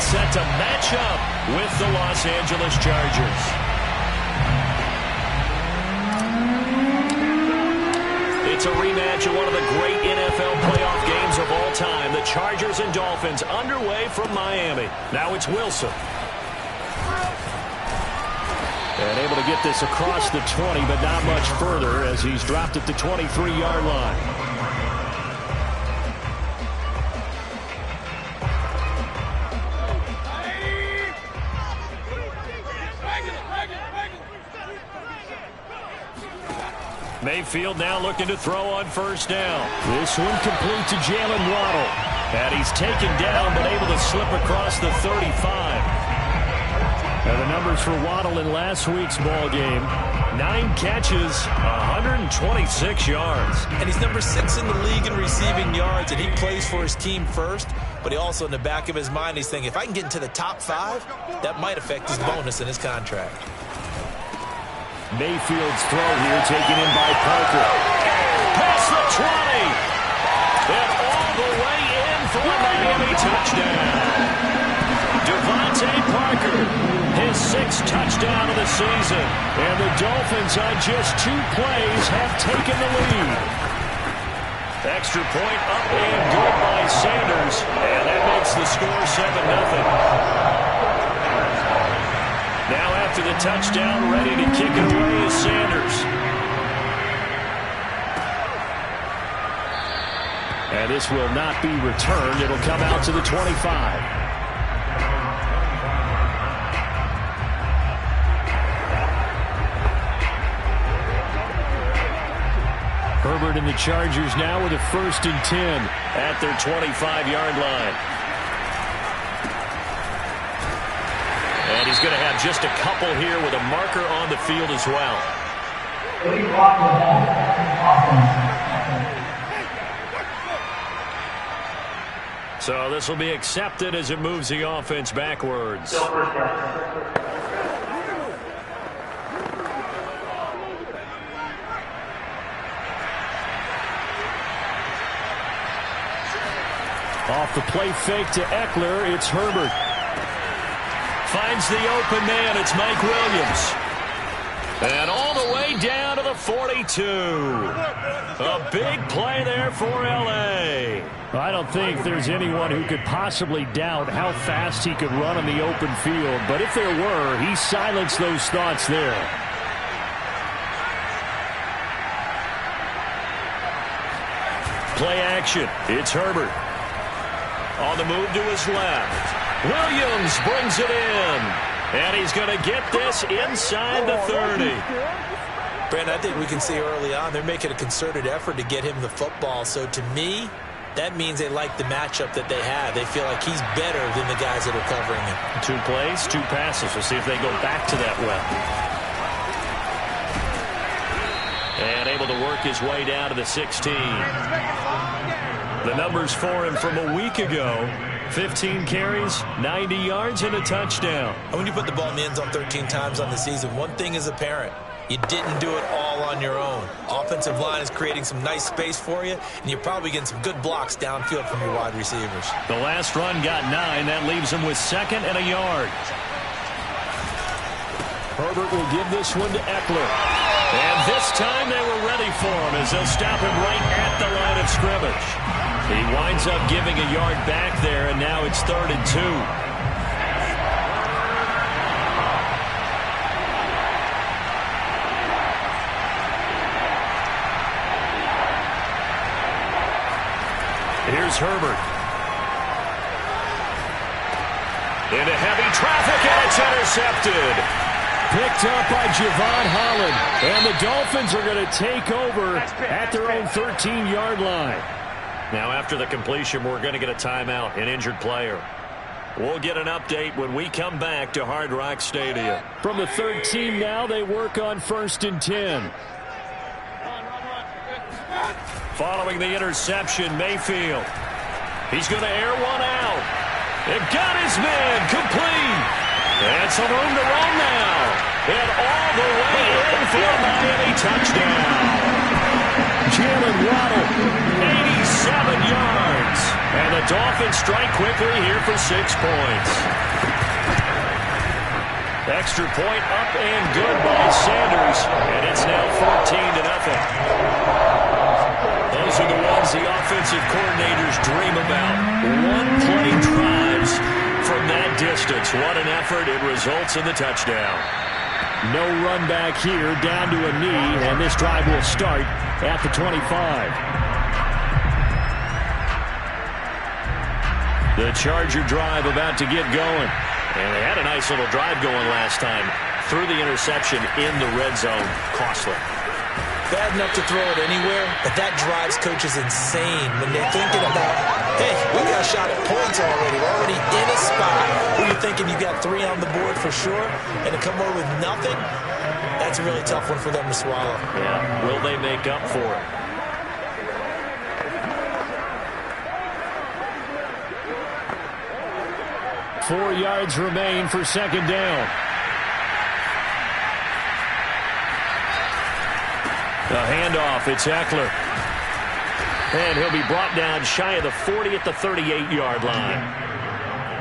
set to match up with the Los Angeles Chargers. It's a rematch of one of the great NFL playoff games of all time. The Chargers and Dolphins underway from Miami. Now it's Wilson. And able to get this across the 20, but not much further as he's dropped at the 23-yard line. Mayfield now looking to throw on first down. This one complete to Jalen Waddle. And he's taken down but able to slip across the 35. And the numbers for Waddle in last week's ball game: 9 catches, 126 yards. And he's number 6 in the league in receiving yards, and he plays for his team first. But he also, in the back of his mind, he's thinking, if I can get into the top 5, that might affect his bonus in his contract. Mayfield's throw here taken in by Parker. Past the 20. And all the way in for a Miami touchdown. Devontae Parker, his 6th touchdown of the season. And the Dolphins on just 2 plays have taken the lead. Extra point up and good by Sanders. And that makes the score 7-0. Now after the touchdown, ready to kick it away is Sanders. And this will not be returned. It'll come out to the 25. Herbert and the Chargers now with a 1st and 10 at their 25-yard line. And he's going to have just a couple here with a marker on the field as well. So this will be accepted as it moves the offense backwards. Off the play fake to Eckler, it's Herbert. Finds the open man, it's Mike Williams. And all the way down to the 42. A big play there for L.A. I don't think there's anyone who could possibly doubt how fast he could run on the open field. But if there were, he silenced those thoughts there. Play action, it's Herbert. On the move to his left. Williams brings it in. And he's going to get this inside the 30. Brent, I think we can see early on they're making a concerted effort to get him the football. So to me, that means they like the matchup that they have. They feel like he's better than the guys that are covering him. 2 plays, 2 passes. We'll see if they go back to that well. And able to work his way down to the 16. The numbers for him from a week ago: 15 carries, 90 yards, and a touchdown. And when you put the ball in the end zone 13 times on the season, one thing is apparent. You didn't do it all on your own. Offensive line is creating some nice space for you, and you're probably getting some good blocks downfield from your wide receivers. The last run got 9. That leaves him with 2nd and a yard. Herbert will give this one to Eckler. And this time they were ready for him as they'll stop him right at the line of scrimmage. He winds up giving a yard back there, and now it's 3rd and 2. Here's Herbert. Into heavy traffic, and it's intercepted. Picked up by Javon Holland. And the Dolphins are going to take over at their own 13-yard line. Now, after the completion, we're going to get a timeout, an injured player. We'll get an update when we come back to Hard Rock Stadium. From the 13 now, they work on 1st and 10. Following the interception, Mayfield. He's going to air one out. It got his man complete. And some room to run now. And all the way in for a Miami touchdown. Jalen Waddle, 87 yards. And the Dolphins strike quickly here for 6 points. Extra point up and good by Sanders. And it's now 14-0. Those are the ones the offensive coordinators dream about. One-play drives from that distance. What an effort. It results in the touchdown. No run back here, down to a knee, and this drive will start at the 25. The Charger drive about to get going. And they had a nice little drive going last time. Threw the interception in the red zone. Costly. Bad enough to throw it anywhere, but that drives coaches insane when they're thinking about, hey, we got a shot at points already. We're already in a spot where you're thinking you got 3 on the board for sure, and to come away with nothing, that's a really tough one for them to swallow. Yeah, will they make up for it? Four yards remain for second down. The handoff, it's Eckler. And he'll be brought down shy of the 40 at the 38-yard line.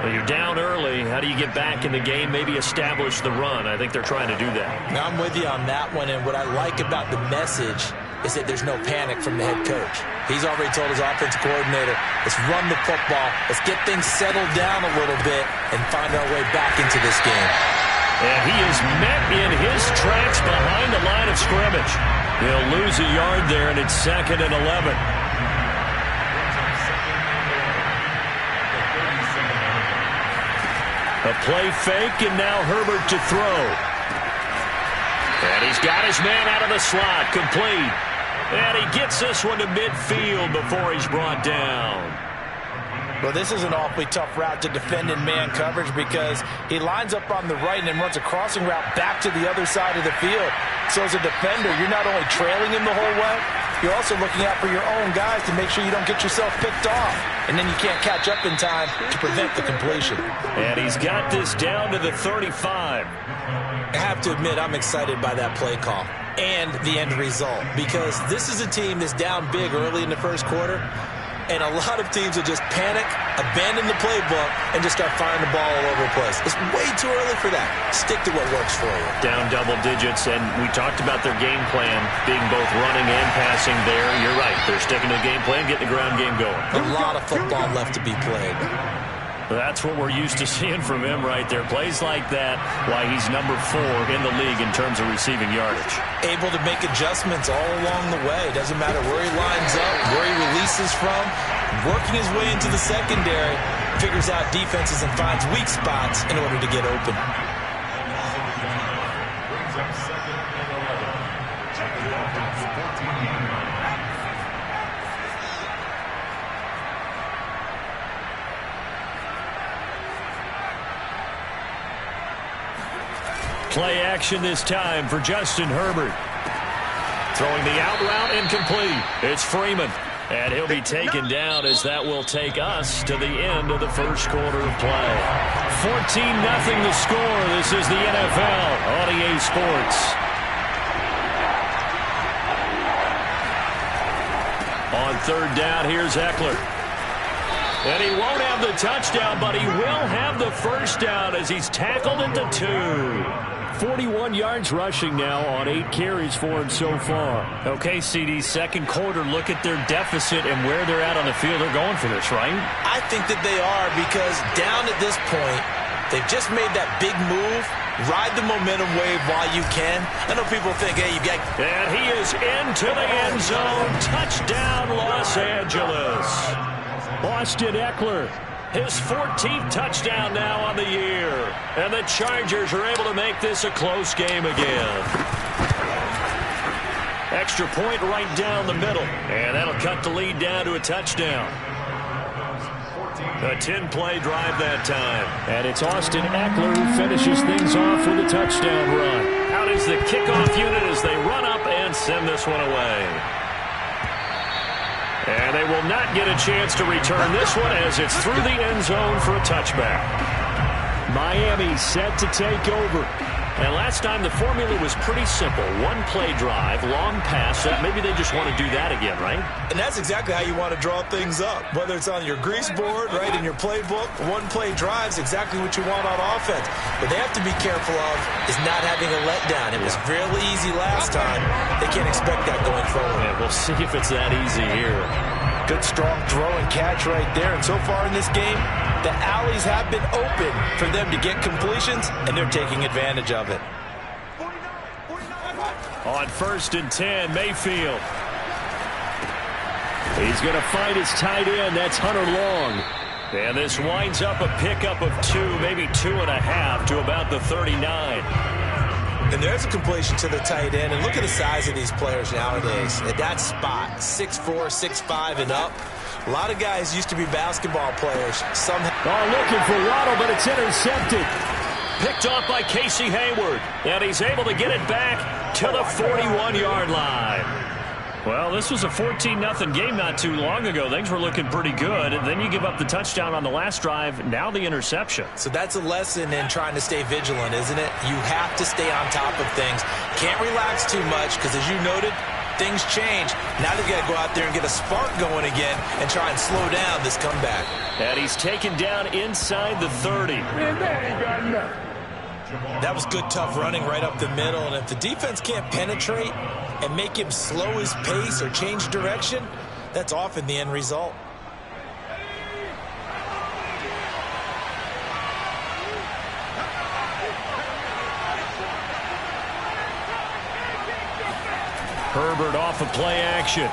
Well, you're down early. How do you get back in the game, maybe establish the run? I think they're trying to do that. Now, I'm with you on that one, and what I like about the message is that there's no panic from the head coach. He's already told his offensive coordinator, let's run the football, let's get things settled down a little bit and find our way back into this game. And he is met in his tracks behind the line of scrimmage. He'll lose a yard there, and it's 2nd and 11. A play fake, and now Herbert to throw. And he's got his man out of the slot, complete. And he gets this one to midfield before he's brought down. Well, this is an awfully tough route to defend in man coverage because he lines up on the right and then runs a crossing route back to the other side of the field. So as a defender, you're not only trailing him the whole way, you're also looking out for your own guys to make sure you don't get yourself picked off. And then you can't catch up in time to prevent the completion. And he's got this down to the 35. I have to admit, I'm excited by that play call and the end result because this is a team that's down big early in the first quarter. And a lot of teams will just panic, abandon the playbook, and just start firing the ball all over the place. It's way too early for that. Stick to what works for you. Down double digits, and we talked about their game plan being both running and passing there. You're right. They're sticking to the game plan, getting the ground game going. A lot of football left to be played. That's what we're used to seeing from him right there. Plays like that, why he's number 4 in the league in terms of receiving yardage. Able to make adjustments all along the way. Doesn't matter where he lines up, where he releases from. Working his way into the secondary, figures out defenses and finds weak spots in order to get open. Play action this time for Justin Herbert. Throwing the out route incomplete. It's Freeman. And he'll be taken down as that will take us to the end of the first quarter of play. 14-0 the score. This is the NFL on EA Sports. On third down, here's Eckler. And he won't have the touchdown, but he will have the first down as he's tackled at the 2. 41 yards rushing now on 8 carries for him so far. Okay, CD, second quarter, look at their deficit and where they're at on the field. They're going for this, right? I think that they are because down at this point, they've just made that big move. Ride the momentum wave while you can. I know people think, hey, you got... And he is into the end zone. Touchdown, Los Angeles. Austin Eckler. His 14th touchdown now on the year. And the Chargers are able to make this a close game again. Extra point right down the middle. And that'll cut the lead down to a touchdown. A 10-play drive that time. And it's Austin Eckler who finishes things off with a touchdown run. Out is the kickoff unit as they run up and send this one away. And they will not get a chance to return this one as it's through the end zone for a touchback. Miami set to take over. And last time the formula was pretty simple. One play drive, long pass. Maybe they just want to do that again, right? And that's exactly how you want to draw things up. Whether it's on your grease board, right, in your playbook, one play drive is exactly what you want on offense. What they have to be careful of is not having a letdown. It was fairly easy last time. They can't expect that going forward. Yeah, we'll see if it's that easy here. Good, strong throw and catch right there. And so far in this game, the alleys have been open for them to get completions, and they're taking advantage of it. On 1st and 10, Mayfield. He's going to find his tight end. That's Hunter Long. And this winds up a pickup of 2, maybe 2.5 to about the 39. And there's a completion to the tight end. And look at the size of these players nowadays. At that spot, 6'4", 6'5", and up. A lot of guys used to be basketball players. Some looking for Waddle, but it's intercepted. Picked off by Casey Hayward. And he's able to get it back to the 41-yard line. Well, this was a 14-0 game not too long ago. Things were looking pretty good. And then you give up the touchdown on the last drive. Now the interception. So that's a lesson in trying to stay vigilant, isn't it? You have to stay on top of things. Can't relax too much because, as you noted, things change. Now they've got to go out there and get a spark going again and try and slow down this comeback. And he's taken down inside the 30. That was good, tough running right up the middle. And if the defense can't penetrate and make him slow his pace or change direction, that's often the end result. Herbert off of play action.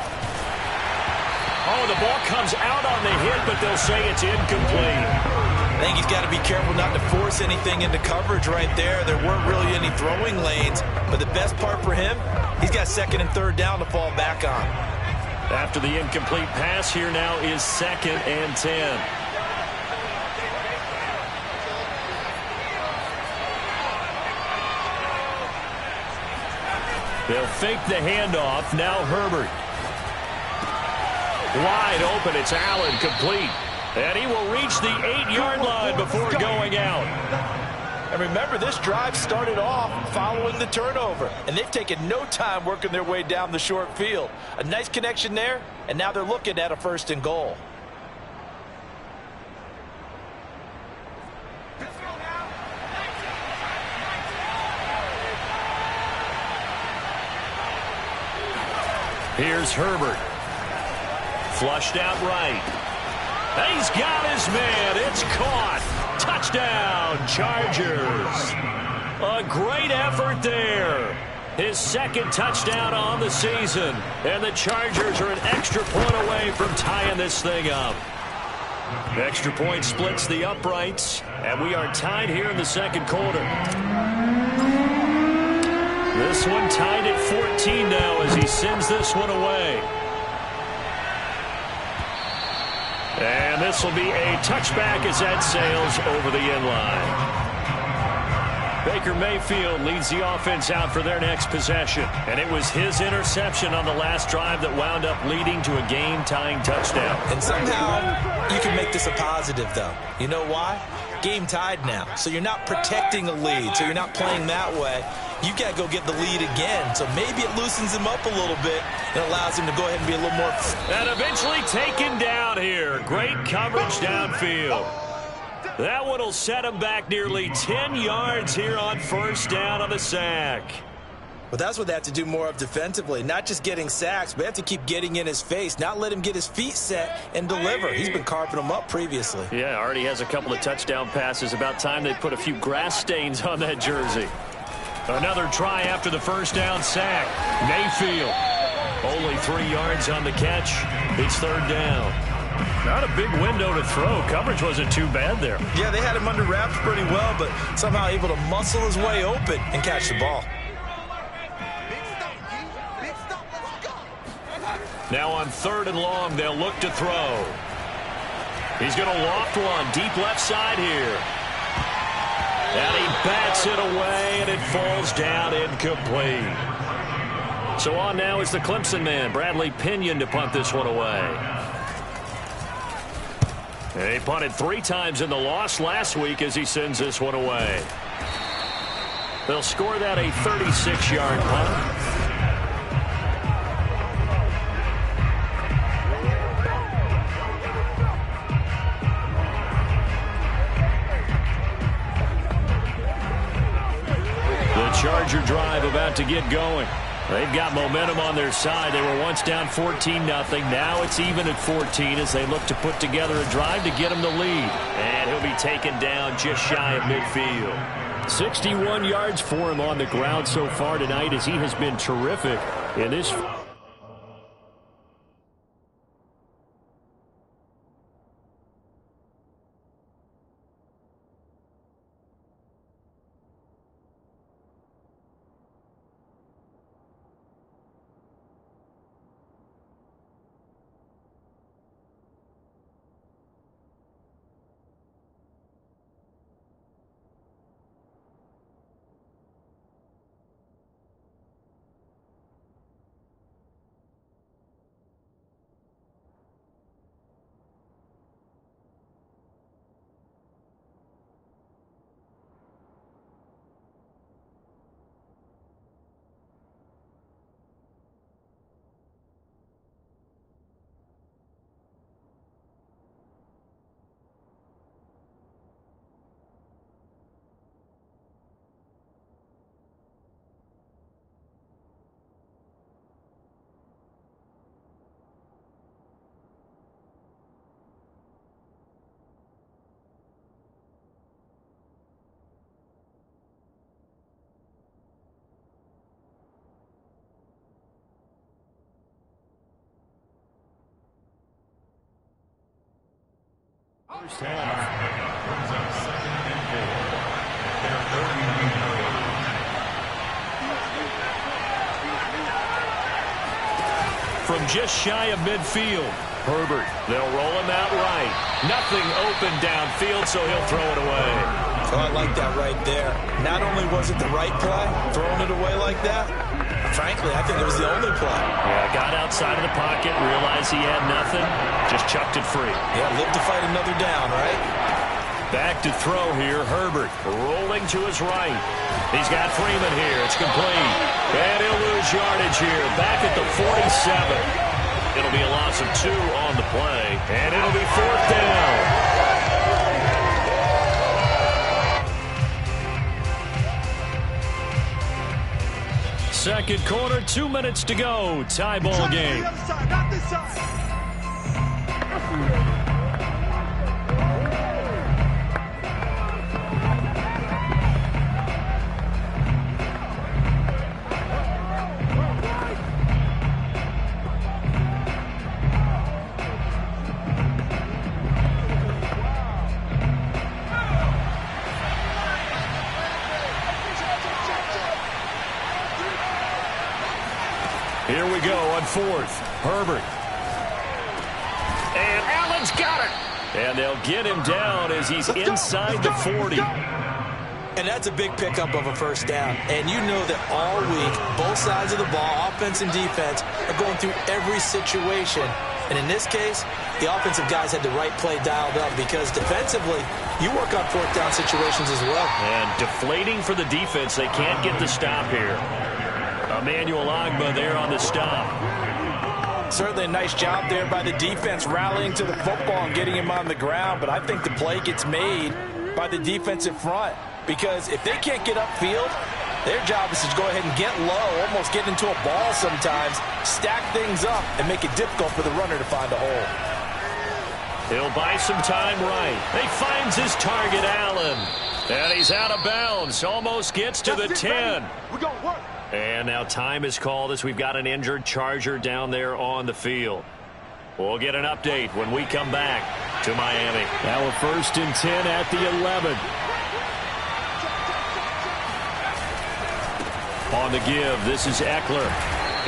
Oh, the ball comes out on the hit, but they'll say it's incomplete. I think he's got to be careful not to force anything into coverage right there. There weren't really any throwing lanes, but the best part for him, he's got 2nd and 3rd down to fall back on. After the incomplete pass, here now is 2nd and 10. They'll fake the handoff. Now Herbert. Wide open. It's Allen, complete. And he will reach the 8-yard line before going out. And remember, this drive started off following the turnover. And they've taken no time working their way down the short field. A nice connection there, and now they're looking at a 1st and goal. Here's Herbert. Flushed out right. He's got his man. It's caught. Touchdown, Chargers. A great effort there. His 2nd touchdown on the season. And the Chargers are an extra point away from tying this thing up. Extra point splits the uprights. And we are tied here in the 2nd quarter. This one tied at 14 now as he sends this one away. And this will be a touchback as that sails over the end line. Baker Mayfield leads the offense out for their next possession. And it was his interception on the last drive that wound up leading to a game-tying touchdown. And somehow you can make this a positive, though. You know why? Game tied now. So you're not protecting a lead. So you're not playing that way. You've got to go get the lead again. So maybe it loosens him up a little bit and allows him to go ahead and be a little more. And eventually taken down here. Great coverage downfield. That one will set him back nearly 10 yards here on 1st down on the sack. But that's what they have to do more of defensively. Not just getting sacks, but they have to keep getting in his face. Not let him get his feet set and deliver. He's been carving them up previously. Yeah, already has a couple of touchdown passes. About time they put a few grass stains on that jersey. Another try after the 1st down sack. Mayfield. Only 3 yards on the catch. It's 3rd down. Not a big window to throw. Coverage wasn't too bad there. Yeah, they had him under wraps pretty well, but somehow able to muscle his way open and catch the ball. Now on 3rd and long, they'll look to throw. He's going to loft one deep left side here. And he bats it away, and it falls down incomplete. So on now is the Clemson man, Bradley Pinion, to punt this one away. And he punted 3 times in the loss last week as he sends this one away. They'll score that a 36-yard punt. Charger drive about to get going. They've got momentum on their side. They were once down 14-0. Now it's even at 14 as they look to put together a drive to get him the lead. And he'll be taken down just shy of midfield. 61 yards for him on the ground so far tonight as he has been terrific in this. First half. From just shy of midfield, Herbert. They'll roll him out right. Nothing open downfield, so he'll throw it away. Oh, I like that right there. Not only was it the right play, throwing it away like that, frankly, I think it was the only play. Yeah, got outside of the pocket, realized he had nothing, just chucked it free. Yeah, live to fight another down, right? Back to throw here, Herbert rolling to his right. He's got Freeman here. It's complete. And he'll lose yardage here. Back at the 47. It'll be a loss of 2 on the play. And it'll be 4th down. Second quarter, 2 minutes to go. Tie ball game. Here we go on 4th. Herbert. And Allen's got it. And they'll get him down as he's inside the 40. And that's a big pickup of a first down. And you know that all week, both sides of the ball, offense and defense, are going through every situation. And in this case, the offensive guys had the right play dialed up because defensively, you work on 4th down situations as well. And deflating for the defense. They can't get the stop here. Emmanuel Ogbah there on the stop. Certainly a nice job there by the defense rallying to the football and getting him on the ground. But I think the play gets made by the defensive front because if they can't get upfield, their job is to go ahead and get low, almost get into a ball sometimes, stack things up, and make it difficult for the runner to find a hole. He'll buy some time right. He finds his target, Allen. And he's out of bounds. Almost gets to the 10. We're going to work. And now time is called as we've got an injured Charger down there on the field. We'll get an update when we come back to Miami. Now a 1st and 10 at the 11. On the give, this is Eckler.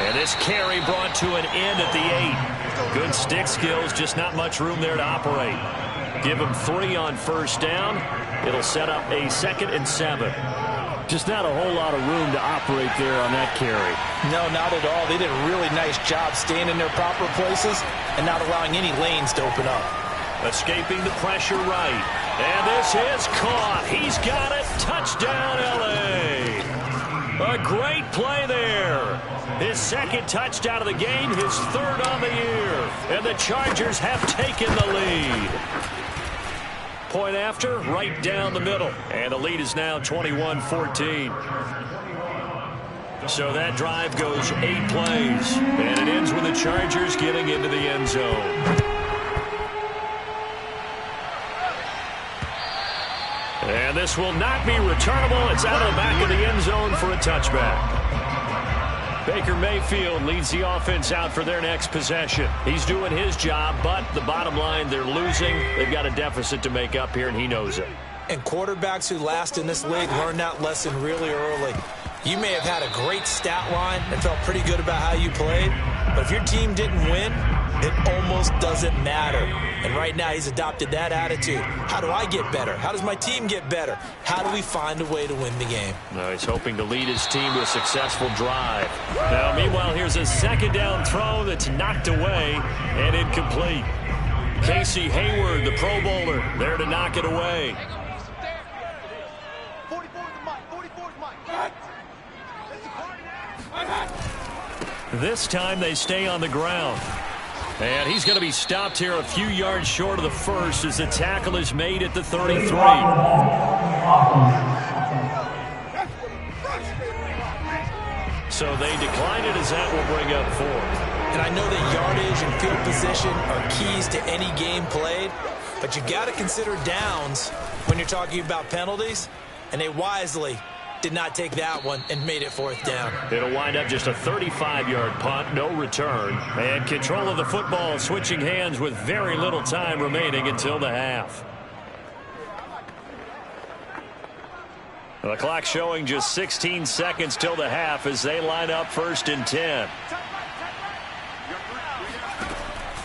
And this carry brought to an end at the 8. Good stick skills, just not much room there to operate. Give him 3 on 1st down. It'll set up a 2nd and 7. Just not a whole lot of room to operate there on that carry. No, not at all. They did a really nice job staying in their proper places and not allowing any lanes to open up. Escaping the pressure right. And this is caught. He's got it. Touchdown, L.A. A great play there. His second touchdown of the game, his third on the year. And the Chargers have taken the lead. Point after, right down the middle. And the lead is now 21-14. So that drive goes 8 plays. And it ends with the Chargers getting into the end zone. And this will not be returnable. It's out of the back of the end zone for a touchback. Baker Mayfield leads the offense out for their next possession. He's doing his job, but the bottom line, they're losing. They've got a deficit to make up here, and he knows it. And quarterbacks who last in this league learn that lesson really early. You may have had a great stat line and felt pretty good about how you played, but if your team didn't win, it almost doesn't matter. And right now he's adopted that attitude. How do I get better? How does my team get better? How do we find a way to win the game? Now he's hoping to lead his team to a successful drive. Now, meanwhile, here's a second down throw that's knocked away and incomplete. Casey Hayward, the Pro Bowler, there to knock it away. This time they stay on the ground. And he's going to be stopped here a few yards short of the first as the tackle is made at the 33. So they decline it as that will bring up 4. And I know that yardage and field position are keys to any game played, but you got to consider downs when you're talking about penalties, and they wisely did not take that one and made it 4th down. It'll wind up just a 35-yard punt, no return. And control of the football switching hands with very little time remaining until the half. The clock showing just 16 seconds till the half as they line up 1st and 10.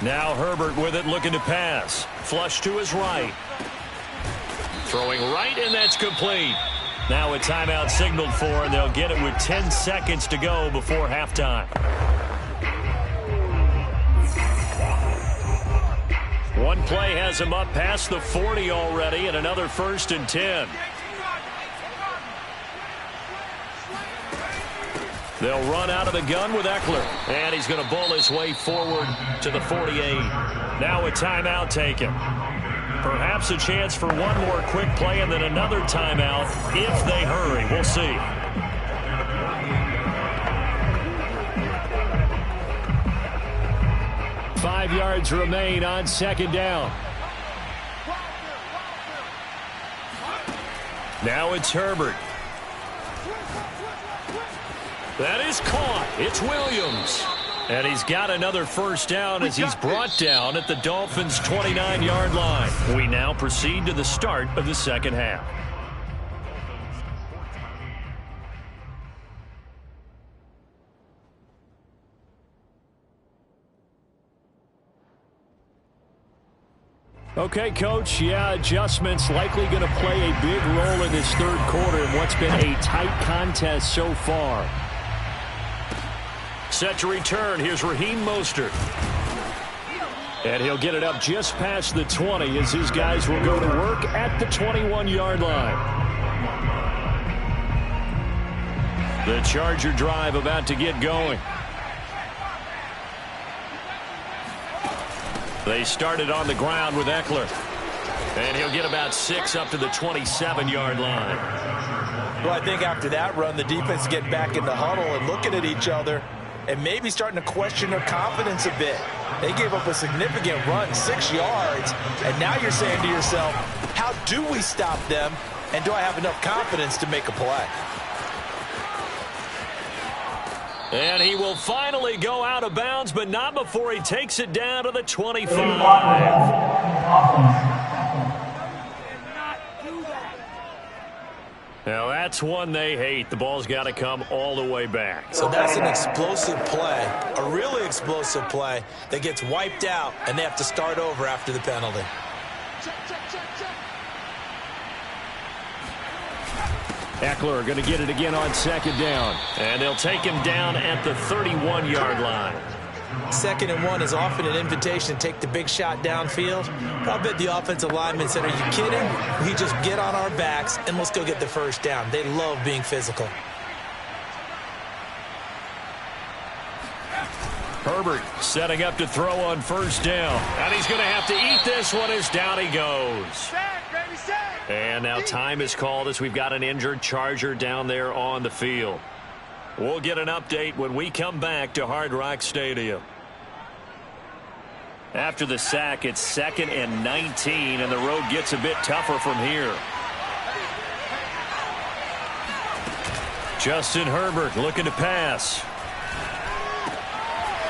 Now Herbert with it, looking to pass. Flush to his right. Throwing right, and that's complete. Now a timeout signaled for, and they'll get it with 10 seconds to go before halftime. One play has him up past the 40 already, and another 1st and 10. They'll run out of the gun with Eckler, and he's going to bull his way forward to the 48. Now a timeout taken. Perhaps a chance for one more quick play and then another timeout if they hurry. We'll see. Five yards remain on 2nd down. Now it's Herbert. That is caught. It's Williams. And he's got another 1st down as he's brought down at the Dolphins' 29-yard line. We now proceed to the start of the second half. Okay, Coach, adjustments likely going to play a big role in this 3rd quarter in what's been a tight contest so far. Set to return. Here's Raheem Mostert. And he'll get it up just past the 20 as his guys will go to work at the 21-yard line. The Charger drive about to get going. They started on the ground with Eckler. And he'll get about 6 up to the 27-yard line. Well, I think after that run, the defense is getting back in the huddle and looking at each other and maybe starting to question their confidence a bit. They gave up a significant run, 6 yards, and now you're saying to yourself, how do we stop them, and do I have enough confidence to make a play? And he will finally go out of bounds, but not before he takes it down to the 25. Now that's one they hate. The ball's got to come all the way back. So that's an explosive play, a really explosive play that gets wiped out, and they have to start over after the penalty. Eckler going to get it again on 2nd down. And they'll take him down at the 31-yard line. 2nd and 1 is often an invitation to take the big shot downfield. I'll bet the offensive lineman said, are you kidding? We just get on our backs and let's go get the 1st down. They love being physical. Herbert setting up to throw on first down. And he's going to have to eat this one as down he goes. And now time is called as we've got an injured Charger down there on the field. We'll get an update when we come back to Hard Rock Stadium. After the sack, it's 2nd and 19, and the road gets a bit tougher from here. Justin Herbert looking to pass.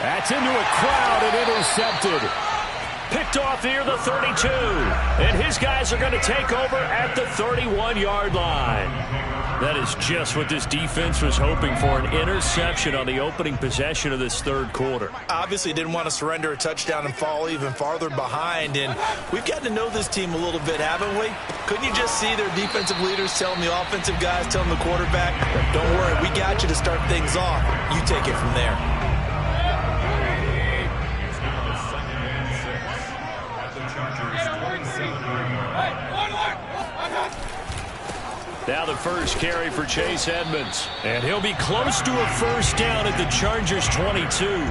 That's into a crowd and intercepted. Picked off near the 32. And his guys are going to take over at the 31-yard line. That is just what this defense was hoping for, an interception on the opening possession of this third quarter. Obviously didn't want to surrender a touchdown and fall even farther behind. And we've gotten to know this team a little bit, haven't we? Couldn't you just see their defensive leaders telling the offensive guys, telling the quarterback, don't worry, we got you to start things off. You take it from there. Now the first carry for Chase Edmonds. And he'll be close to a first down at the Chargers' 22.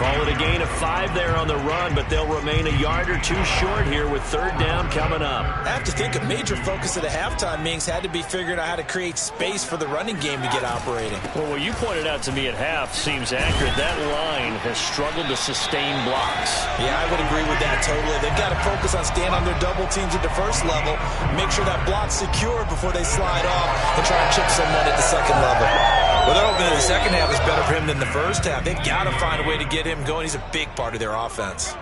Call it a gain of 5 there on the run, but they'll remain a yard or two short here with third down coming up. I have to think a major focus at the halftime means had to be figuring out how to create space for the running game to get operating. Well, what you pointed out to me at half seems accurate. That line has struggled to sustain blocks. Yeah, I would agree with that totally. They've got to focus on staying on their double teams at the first level, make sure that block's secure before they slide off and try and chip someone at the second level. Well, they're hoping that the second half is better for him than the first half. They've got to find a way to get him going. He's a big part of their offense.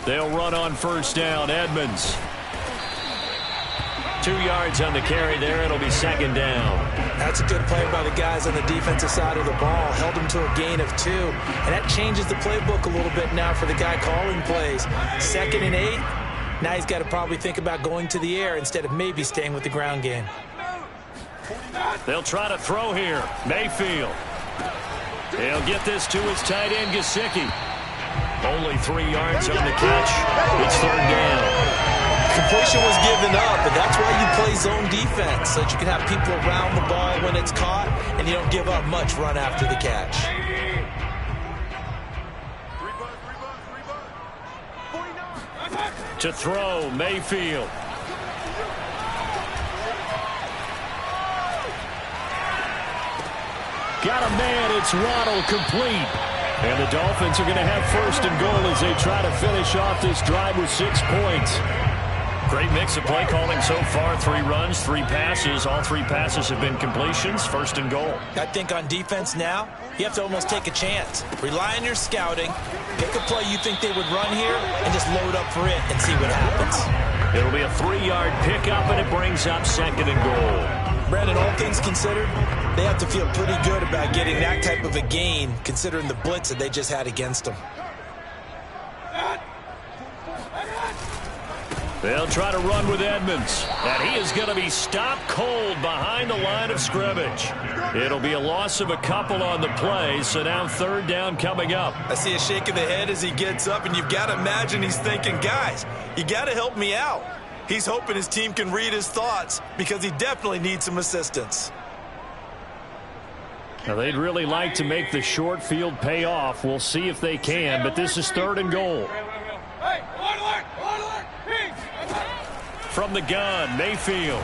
They'll run on first down. Edmonds. 2 yards on the carry there. It'll be second down. That's a good play by the guys on the defensive side of the ball. Held him to a gain of 2. And that changes the playbook a little bit now for the guy calling plays. 2nd and 8. Now he's got to probably think about going to the air instead of maybe staying with the ground game. They'll try to throw here. Mayfield. He'll get this to his tight end, Gesicki. Only 3 yards on the catch. It's third down. Completion was given up, but that's why you play zone defense, so that you can have people around the ball when it's caught, and you don't give up much run after the catch. To throw, Mayfield. Got a man, it's Waddle, complete. And the Dolphins are going to have first and goal as they try to finish off this drive with 6 points. Great mix of play calling so far. 3 runs, 3 passes. All 3 passes have been completions. First and goal. I think on defense now, you have to almost take a chance. Rely on your scouting. Pick a play you think they would run here and just load up for it and see what happens. It'll be a 3-yard pickup, and it brings up second and goal. Brandon, all things considered, they have to feel pretty good about getting that type of a gain, considering the blitz that they just had against them. They'll try to run with Edmonds, and he is going to be stopped cold behind the line of scrimmage. It'll be a loss of a couple on the play, so now third down coming up. I see a shake of the head as he gets up, and you've got to imagine he's thinking, guys, you got to help me out. He's hoping his team can read his thoughts because he definitely needs some assistance. Now, they'd really like to make the short field pay off. We'll see if they can, but this is third and goal. From the gun, Mayfield.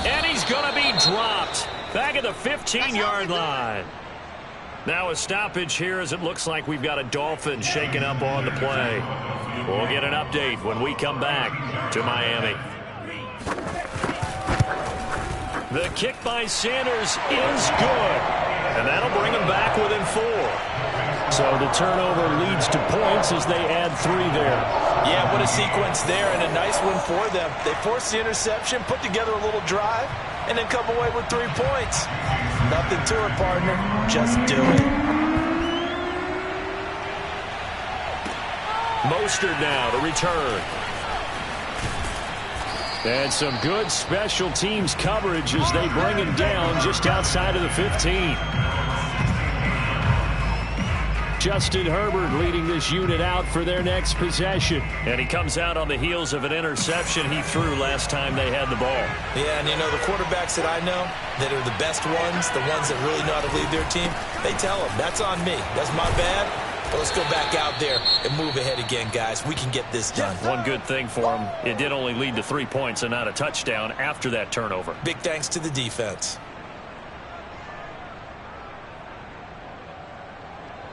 And he's going to be dropped back at the 15-yard line. Now a stoppage here as it looks like we've got a Dolphin shaken up on the play. We'll get an update when we come back to Miami. The kick by Sanders is good, and that'll bring him back within 4. So the turnover leads to points as they add 3 there. Yeah, what a sequence there, and a nice one for them. They forced the interception, put together a little drive, and then come away with 3 points. Nothing to it, partner. Just do it. Mostert now to return. And some good special teams coverage as they bring him down just outside of the 15. Justin Herbert leading this unit out for their next possession. And he comes out on the heels of an interception he threw last time they had the ball. Yeah, and you know, the quarterbacks that I know that are the best ones, the ones that really know how to lead their team, they tell them, that's on me. That's my bad. But let's go back out there and move ahead again, guys. We can get this done. One good thing for him, it did only lead to 3 points and not a touchdown after that turnover. Big thanks to the defense.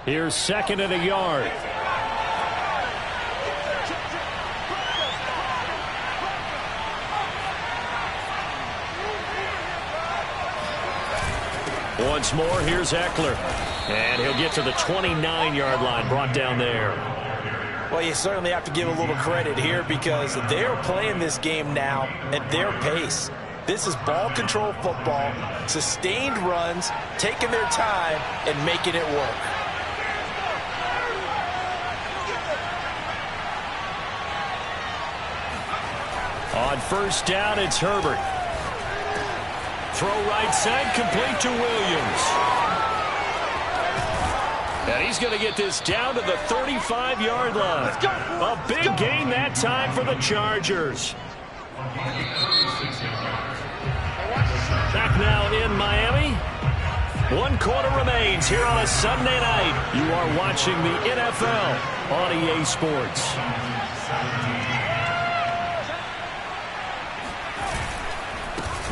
Here's 2nd and a yard. Once more, here's Eckler. And he'll get to the 29-yard line, brought down there. Well, you certainly have to give a little credit here because they're playing this game now at their pace. This is ball control football, sustained runs, taking their time, and making it work. On 1st down, it's Herbert. Throw right side, complete to Williams. And he's going to get this down to the 35-yard line. A big gain that time for the Chargers. Back now in Miami. 1 quarter remains here on a Sunday night. You are watching the NFL on EA Sports.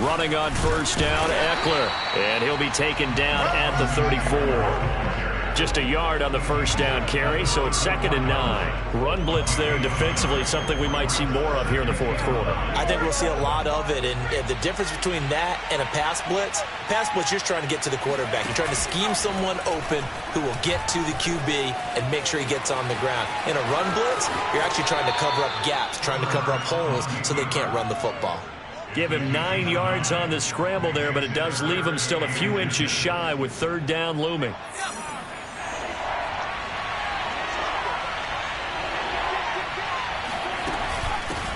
Running on 1st down, Eckler. And he'll be taken down at the 34. Just a yard on the 1st down carry, so it's 2nd and 9. Run blitz there defensively, something we might see more of here in the 4th quarter. I think we'll see a lot of it, and the difference between that and a pass blitz, you're trying to get to the quarterback. You're trying to scheme someone open who will get to the QB and make sure he gets on the ground. In a run blitz, you're actually trying to cover up gaps, trying to cover up holes so they can't run the football. Give him 9 yards on the scramble there, but it does leave him still a few inches shy with 3rd down looming.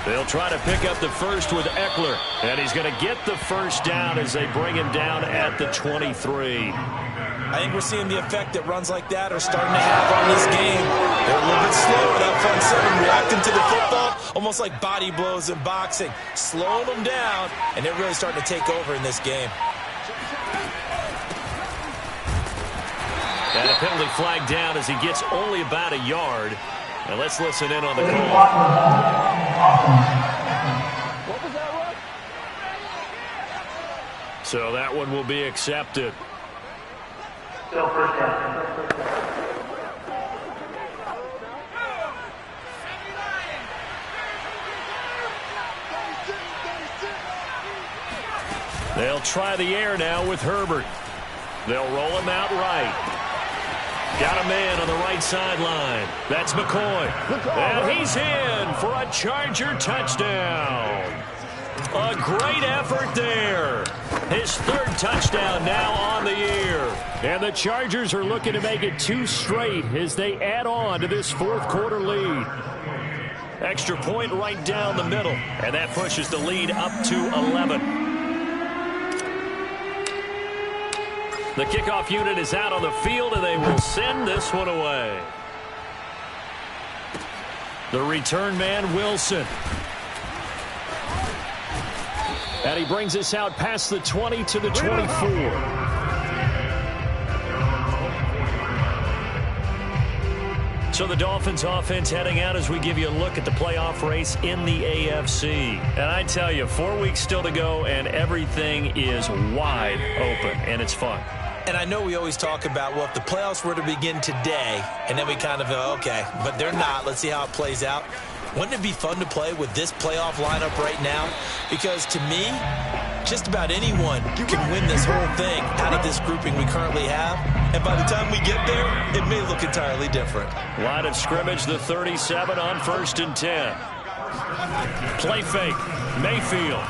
They'll try to pick up the first with Eckler, and he's going to get the 1st down as they bring him down at the 23. I think we're seeing the effect that runs like that are starting to have on this game. They're a little bit slow with that front 7 reacting to the football, almost like body blows in boxing, slowing them down, and they're really starting to take over in this game. And a penalty flag down as he gets only about a yard. Now let's listen in on the call. What was that, Russ? So that one will be accepted. Still 1st down. They'll try the air now with Herbert. They'll roll him out right. Got a man on the right sideline. That's McCoy. And he's in for a Charger touchdown. A great effort there. His 3rd touchdown now on the year. And the Chargers are looking to make it 2 straight as they add on to this 4th quarter lead. Extra point right down the middle. And that pushes the lead up to 11. The kickoff unit is out on the field, and they will send this one away. The return man, Wilson. And he brings us out past the 20 to the 24. So the Dolphins offense heading out as we give you a look at the playoff race in the AFC. And I tell you, 4 weeks still to go, and everything is wide open, and it's fun. And I know we always talk about, well, if the playoffs were to begin today, and then we kind of go, okay, but they're not. Let's see how it plays out. Wouldn't it be fun to play with this playoff lineup right now? Because to me, just about anyone can win this whole thing out of this grouping we currently have. And by the time we get there, it may look entirely different. Line of scrimmage, the 37 on 1st and 10. Play fake, Mayfield.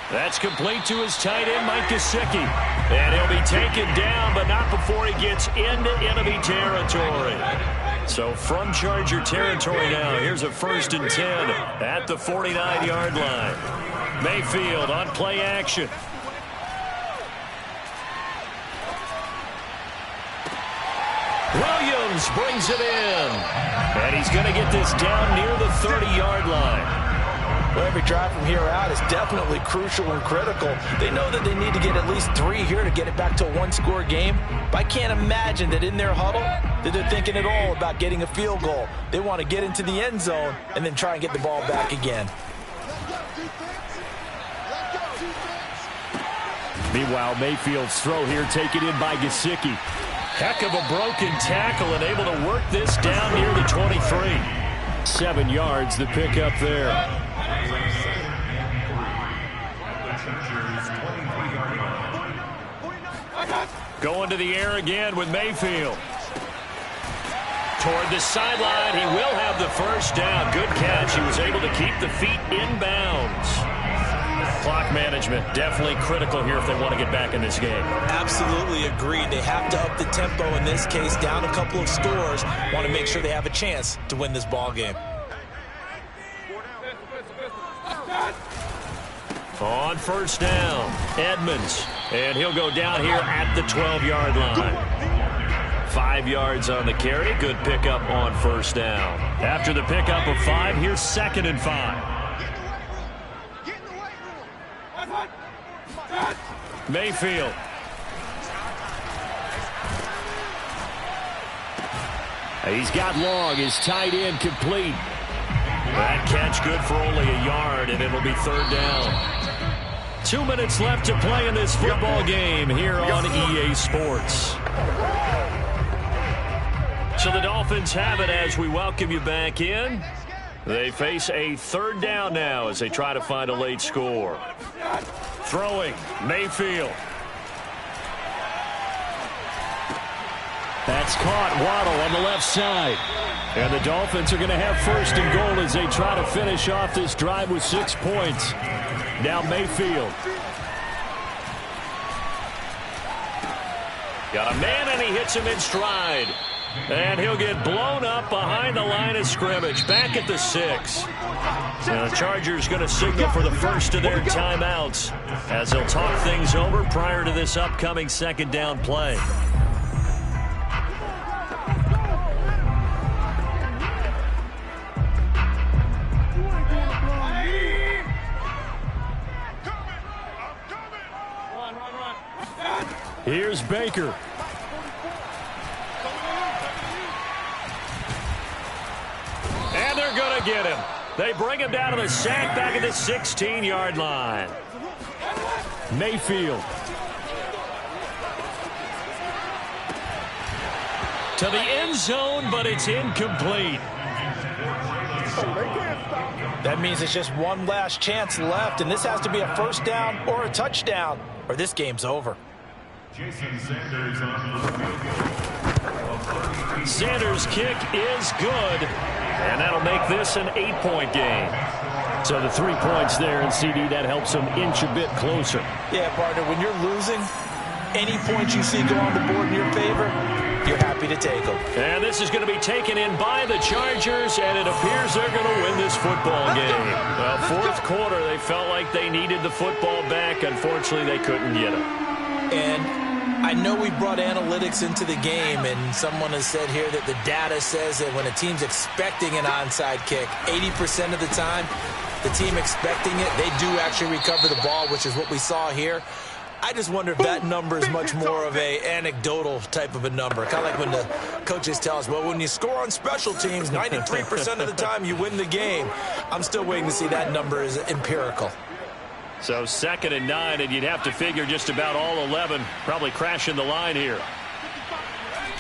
That's complete to his tight end, Mike Gesicki. And he'll be taken down, but not before he gets into enemy territory. So from Charger territory now, here's a 1st and 10 at the 49-yard line. Mayfield on play action. Williams brings it in. And he's going to get this down near the 30-yard line. Well, every drive from here out is definitely crucial and critical. They know that they need to get at least 3 here to get it back to a one-score game. But I can't imagine that in their huddle that they're thinking at all about getting a field goal. They want to get into the end zone and then try and get the ball back again. Meanwhile, Mayfield's throw here taken in by Gesicki. Heck of a broken tackle and able to work this down near the 23. 7 yards, the pickup there. Going to the air again with Mayfield. Toward the sideline, he will have the first down. Good catch. He was able to keep the feet in bounds. Clock management definitely critical here if they want to get back in this game. Absolutely agreed. They have to up the tempo in this case, down a couple of scores. Want to make sure they have a chance to win this ball game. On first down, Edmonds. And he'll go down here at the 12-yard line. 5 yards on the carry. Good pickup on first down. After the pickup of 5, here's 2nd and 5. Mayfield. He's got Long, his tight end complete. That catch good for only a yard, and it'll be 3rd down. 2 minutes left to play in this football game here on EA Sports. So the Dolphins have it as we welcome you back in. They face a 3rd down now as they try to find a late score. Throwing, Mayfield. That's caught. Waddle on the left side. And the Dolphins are going to have 1st and goal as they try to finish off this drive with 6 points. Now Mayfield. Got a man and he hits him in stride. And he'll get blown up behind the line of scrimmage. Back at the 6. And the Chargers going to signal for the first of their timeouts as they'll talk things over prior to this upcoming 2nd down play. Here's Baker. And they're going to get him. They bring him down to the sack back at the 16-yard line. Mayfield. To the end zone, but it's incomplete. That means it's just one last chance left, and this has to be a 1st down or a touchdown, or this game's over. Sanders' kick is good, and that'll make this an 8-point game. So the 3 points there, and CD, that helps them inch a bit closer. Yeah, partner, when you're losing, any points you see go on the board in your favor, you're happy to take them. And this is going to be taken in by the Chargers, and it appears they're going to win this football game. Well, 4th quarter, they felt like they needed the football back. Unfortunately, they couldn't get it. And I know we brought analytics into the game, and someone has said here that the data says that when a team's expecting an onside kick, 80% of the time, the team expecting it, they do actually recover the ball, which is what we saw here. I just wonder if that number is much more of a anecdotal type of a number. Kind of like when the coaches tell us, well, when you score on special teams, 93% of the time you win the game. I'm still waiting to see that number is empirical. So 2nd and 9, and you'd have to figure just about all 11 probably crashing the line here.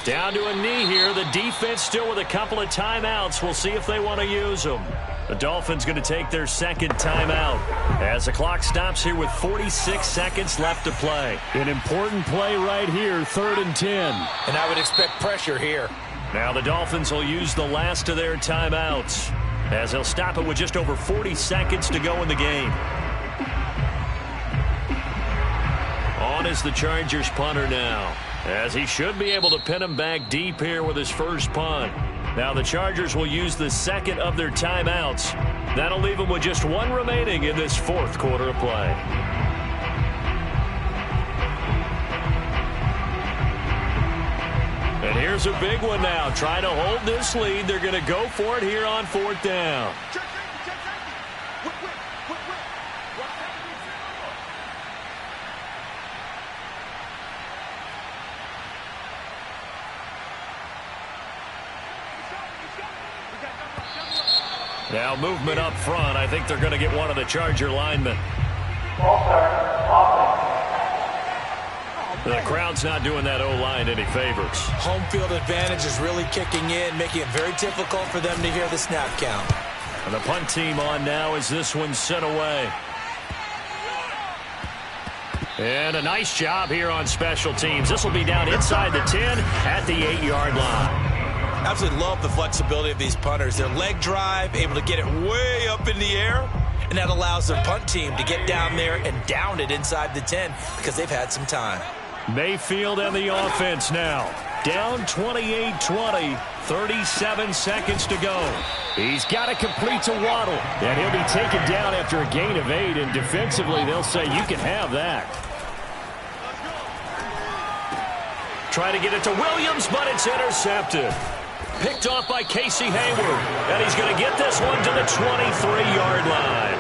Down to a knee here. The defense still with a couple of timeouts. We'll see if they want to use them. The Dolphins going to take their 2nd timeout as the clock stops here with 46 seconds left to play. An important play right here, 3rd and 10. And I would expect pressure here. Now the Dolphins will use the last of their timeouts as they'll stop it with just over 40 seconds to go in the game. On is the Chargers punter now, as he should be able to pin him back deep here with his first punt. Now the Chargers will use the 2nd of their timeouts. That'll leave them with just one remaining in this fourth quarter of play. And here's a big one now. Trying to hold this lead. They're going to go for it here on fourth down. Now movement up front. I think they're going to get one of the Charger linemen. The crowd's not doing that O-line any favors. Home field advantage is really kicking in, making it very difficult for them to hear the snap count. And the punt team on now as this one's sent away. And a nice job here on special teams. This will be down inside the 10 at the 8-yard line. Absolutely love the flexibility of these punters. Their leg drive, able to get it way up in the air, and that allows their punt team to get down there and down it inside the 10 because they've had some time. Mayfield and the offense now. Down 28-20, 37 seconds to go. He's got to complete to Waddle, and he'll be taken down after a gain of 8, and defensively they'll say you can have that. Try to get it to Williams, but it's intercepted. Picked off by Casey Hayward, and he's going to get this one to the 23-yard line.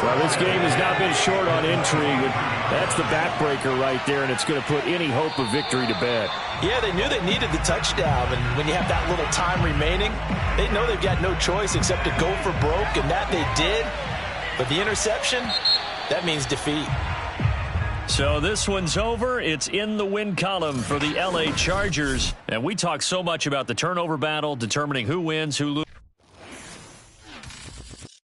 Well, this game has not been short on intrigue. That's the backbreaker right there, and it's going to put any hope of victory to bed. Yeah, they knew they needed the touchdown, and when you have that little time remaining, they know they've got no choice except to go for broke, and that they did. But the interception, that means defeat. So this one's over. It's in the win column for the LA Chargers. And we talk so much about the turnover battle, determining who wins, who loses.